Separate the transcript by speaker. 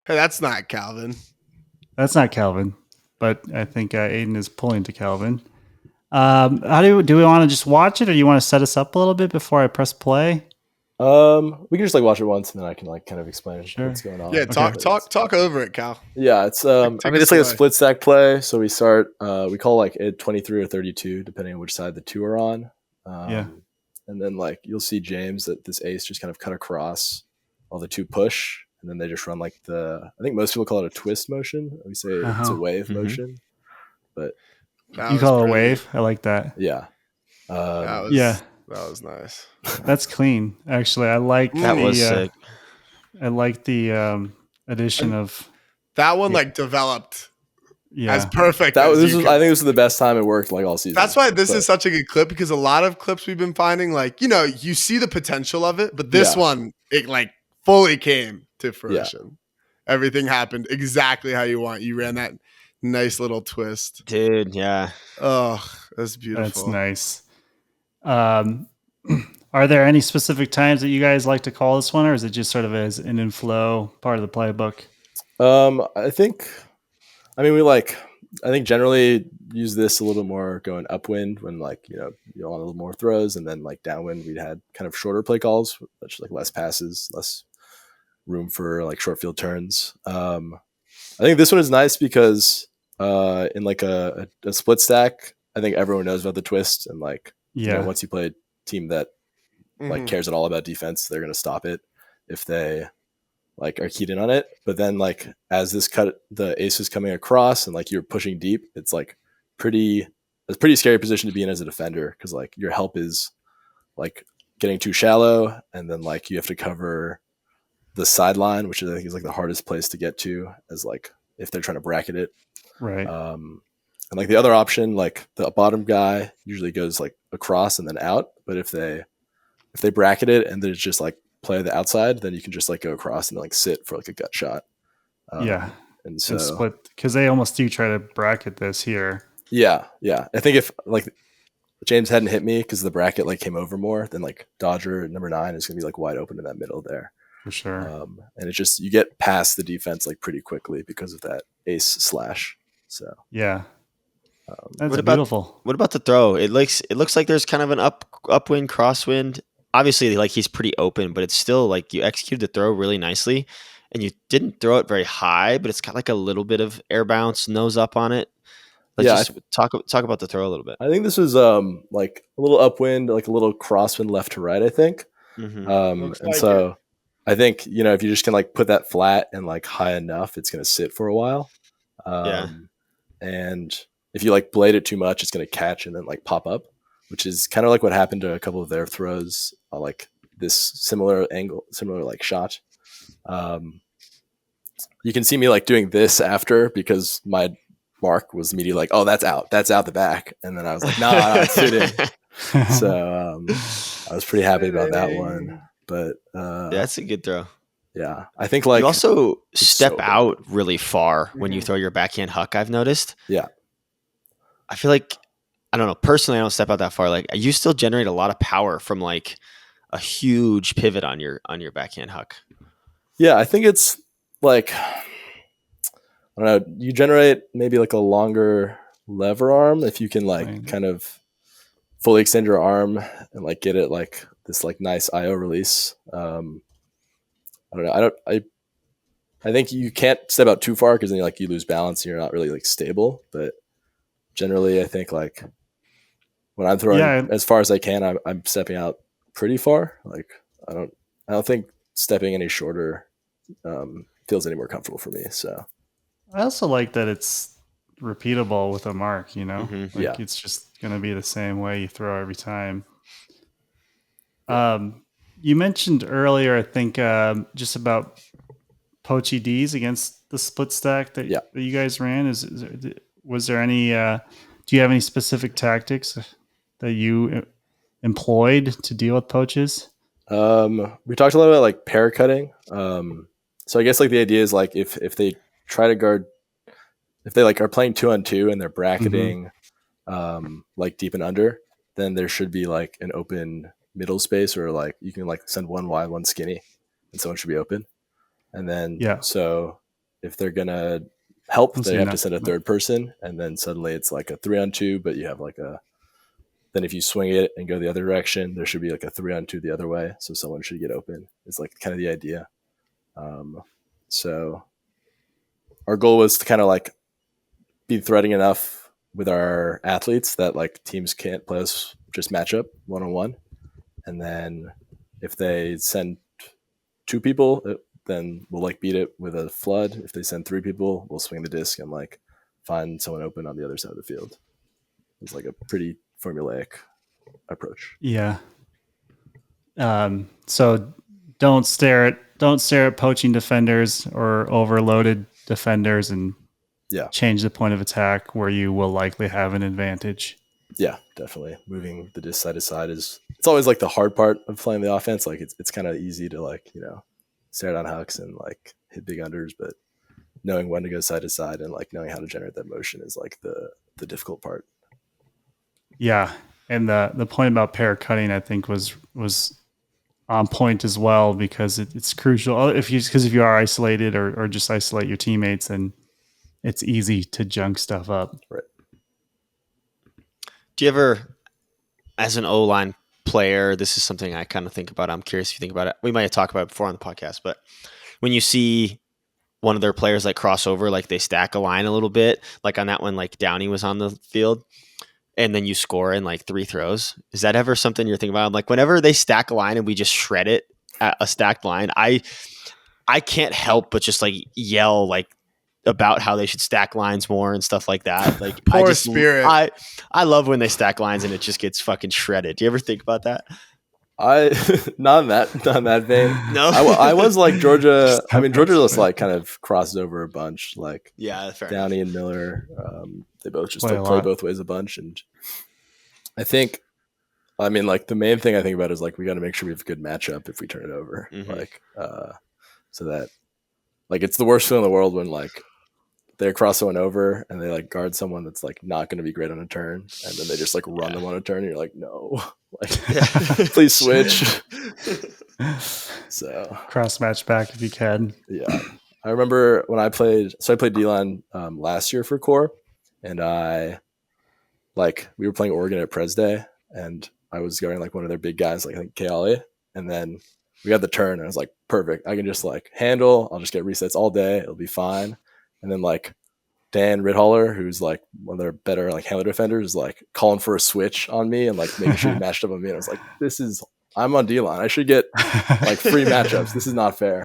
Speaker 1: Hey, that's not Calvin.
Speaker 2: That's not Calvin, but I think Aiden is pulling to Calvin. How do we want to just watch it, or do you want to set us up a little bit before I press play?
Speaker 3: We can just like watch it once and then I can like kind of explain
Speaker 2: Sure.
Speaker 3: what's going
Speaker 1: Yeah,
Speaker 3: on.
Speaker 2: Okay.
Speaker 1: talk
Speaker 3: But
Speaker 1: talk talk over it, Cal.
Speaker 3: yeah, it's I
Speaker 1: Take
Speaker 3: mean it's
Speaker 1: us
Speaker 3: like a
Speaker 1: away.
Speaker 3: split stack play. So we start we call like it 23 or 32 depending on which side the two are on.
Speaker 2: Yeah.
Speaker 3: And then like you'll see James that this ace just kind of cut across while the two push, and then they just run like I think most people call it a twist motion. We say
Speaker 2: Uh
Speaker 3: it's a
Speaker 2: huh.
Speaker 3: wave
Speaker 4: Mhm.
Speaker 3: motion, but
Speaker 1: That
Speaker 2: You
Speaker 1: was
Speaker 2: call it a
Speaker 1: pretty.
Speaker 2: wave? I like that.
Speaker 3: yeah.
Speaker 1: That
Speaker 2: Yeah,
Speaker 1: was that was nice.
Speaker 2: that's clean. Actually, I like
Speaker 4: That was
Speaker 1: Mm.
Speaker 4: sick.
Speaker 2: addition
Speaker 1: And
Speaker 2: of
Speaker 1: that one
Speaker 2: yeah,
Speaker 1: like developed as
Speaker 2: yeah,
Speaker 1: perfect
Speaker 3: That
Speaker 1: as
Speaker 3: this
Speaker 1: you
Speaker 3: was
Speaker 1: could.
Speaker 3: I think this was the best time it worked like all season.
Speaker 1: That's why this
Speaker 3: But
Speaker 1: is such a good clip because a lot of clips we've been finding, like, you see the potential of it, but this
Speaker 3: Yeah.
Speaker 1: one, it like fully came to
Speaker 3: yeah.
Speaker 1: fruition. Everything happened exactly how you want. You ran that nice little twist.
Speaker 4: Dude, yeah.
Speaker 1: Oh, that's
Speaker 2: that's
Speaker 1: beautiful.
Speaker 2: nice. Um, are there any specific times that you guys like to call this one, or is it just sort of as an inflow part of the playbook?
Speaker 3: I think I mean, I think generally use this a little more going upwind when like, you want a little more throws, and then like downwind, we'd had kind of shorter play calls, which like less passes, less room for like short field turns. I think this one is nice because in like a split stack, I think everyone knows about the twist, and like,
Speaker 2: Yeah,
Speaker 3: once you play a team that like
Speaker 1: Mhm.
Speaker 3: cares at all about defense, they're going to stop it if they like are keyed in on it. But then like as the ace is coming across and like you're pushing deep, it's like pretty it's a pretty scary position to be in as a defender, because like your help is like getting too shallow, and then like you have to cover the sideline, which I think is like the hardest place to get to, as like if they're trying to bracket it.
Speaker 2: right.
Speaker 3: And like the other option, like the bottom guy usually goes like across and then out, but if they bracket it and there's just like play the outside, then you can just like go across and like sit for like a gut shot.
Speaker 2: Yeah,
Speaker 3: And
Speaker 2: and
Speaker 3: so
Speaker 2: split because they almost do try to bracket this here.
Speaker 3: yeah. I think if like James hadn't hit me because the bracket like came over more, then like Dodger number 9 is gonna be like wide open in that middle there.
Speaker 2: For sure.
Speaker 3: And it's just you get past the defense like pretty quickly because of that ace slash. So
Speaker 2: Yeah, that's
Speaker 4: What about
Speaker 2: beautiful.
Speaker 4: what about the throw? It looks like there's kind of an upwind, crosswind. Obviously, like he's pretty open, but it's still like you executed the throw really nicely, and you didn't throw it very high, but it's got like a little bit of air bounce, nose up on it. Like
Speaker 3: yeah,
Speaker 4: just talk about the throw a little bit.
Speaker 3: I think this was like a little upwind, like a little crosswind left to right, I think.
Speaker 4: Mm-hmm.
Speaker 1: Looks
Speaker 3: And
Speaker 1: like
Speaker 3: so
Speaker 1: it.
Speaker 3: I think, if you just can like put that flat and like high enough, it's gonna sit for a while.
Speaker 4: Yeah.
Speaker 3: And if you like blade it too much, it's gonna catch and then like pop up, which is kind of like what happened to a couple of their throws, like this similar angle, similar like shot. Um, you can see me like doing this after, because my mark was immediately like, oh, that's out the back, and then I was like, no, it's sitting. So I was pretty happy about that one. But
Speaker 4: That's a good throw.
Speaker 3: yeah, I think like
Speaker 4: You also step
Speaker 3: so good.
Speaker 4: out really far when you
Speaker 1: Mhm.
Speaker 4: throw your backhand huck, I've noticed.
Speaker 3: Yeah.
Speaker 4: I feel like, I don't know, personally I don't step out that far. Like you still generate a lot of power from like a huge pivot on your backhand huck.
Speaker 3: Yeah, I think it's like, I don't know, you generate maybe like a longer lever arm if you can like
Speaker 2: Right.
Speaker 3: kind of fully extend your arm and like get it like this like nice IO release. I don't know. I think you can't step out too far, because then you lose balance and you're not really like stable. But generally, I think like when I'm throwing
Speaker 2: Yeah,
Speaker 3: as far as I can, I'm stepping out pretty far. Like I don't think stepping any shorter feels any more comfortable for me. So
Speaker 2: I also like that it's repeatable with a mark,
Speaker 4: Mhm.
Speaker 2: Like
Speaker 3: yeah,
Speaker 2: it's just going to be the same way you throw every time.
Speaker 3: yeah,
Speaker 2: You mentioned earlier, I think, just about poachy Ds against the split stack
Speaker 3: yeah.
Speaker 2: that you guys ran. Was there any, do you have any specific tactics that you employed to deal with poaches?
Speaker 3: We talked a lot about like pair cutting. So I guess like the idea is like if they try to guard, if they like are playing 2-on-2 and they're bracketing like deep and under, then there should be like an open middle space, or like you can like send one wide, one skinny, and someone should be open. And then
Speaker 2: Yeah.
Speaker 3: so if they're gonna help,
Speaker 2: Let's
Speaker 3: they
Speaker 2: see,
Speaker 3: have
Speaker 2: no.
Speaker 3: to send a third person, and then suddenly it's like a 3-on-2, but you have like a. Then if you swing it and go the other direction, there should be like a 3-on-2 the other way, so someone should get open. It's like kind of the idea. So our goal was to kind of like be threatening enough with our athletes that like teams can't play us just match up 1-on-1, and then if they send 2 people, then we'll like beat it with a flood. If they send 3 people, we'll swing the disc and like find someone open on the other side of the field. It's like a pretty formulaic approach.
Speaker 2: Yeah. So don't stare at poaching defenders or overloaded defenders, and change the point of attack where you will likely have an advantage.
Speaker 3: Yeah, definitely. Moving the disc side to side it's always like the hard part of playing the offense. Like it's kind of easy to like, stare down hooks and like hit big unders, but knowing when to go side to side and like knowing how to generate that motion is like the difficult part.
Speaker 2: Yeah. And the point about pair cutting, I think was on point as well, because it's crucial if you are isolated or just isolate your teammates, and it's easy to junk stuff up.
Speaker 3: Right.
Speaker 4: Do you ever, as an O-line player, this is something I kind of think about. I'm curious if you think about it. We might have talked about it before on the podcast, but when you see one of their players like cross over, like they stack a line a little bit, like on that one, like Downey was on the field, and then you score in like 3 throws. Is that ever something you're thinking about? Like whenever they stack a line and we just shred it at a stacked line, I can't help but just like yell like about how they should stack lines more and stuff like that. Like
Speaker 1: Spirit.
Speaker 4: I love when they stack lines and it just gets fucking shredded. Do you ever think about that?
Speaker 3: Not in that vein.
Speaker 4: No,
Speaker 3: I was like Georgia. I mean, Georgia just like kind of crossed over a bunch. Like
Speaker 4: fair
Speaker 3: Downey
Speaker 4: enough.
Speaker 3: and Miller, they both just
Speaker 2: Play
Speaker 3: like
Speaker 2: a
Speaker 3: play
Speaker 2: lot.
Speaker 3: both ways a bunch. And I think, I mean, like the main thing I think about is like we got to make sure we have a good matchup if we turn it over.
Speaker 4: Mhm.
Speaker 3: Like, so that like it's the worst feeling in the world when like they cross someone over and they like guard someone that's like not going to be great on a turn, and then they just like run them on a turn, and you're like, no, like please switch. So
Speaker 2: Cross match back if you can.
Speaker 3: yeah, I remember when I played D-line last year for Core, and we were playing Oregon at Pres Day, and I was guarding like one of their big guys, like I think Keale, and then we got the turn, and I was like, perfect, I can just like handle, I'll just get resets all day, it'll be fine. And then like Dan Ridholler, who's like one of their better like handler defenders, is like calling for a switch on me and like making sure he matched up on me. And I was like, I'm on D-line. I should get like free matchups. This is not fair.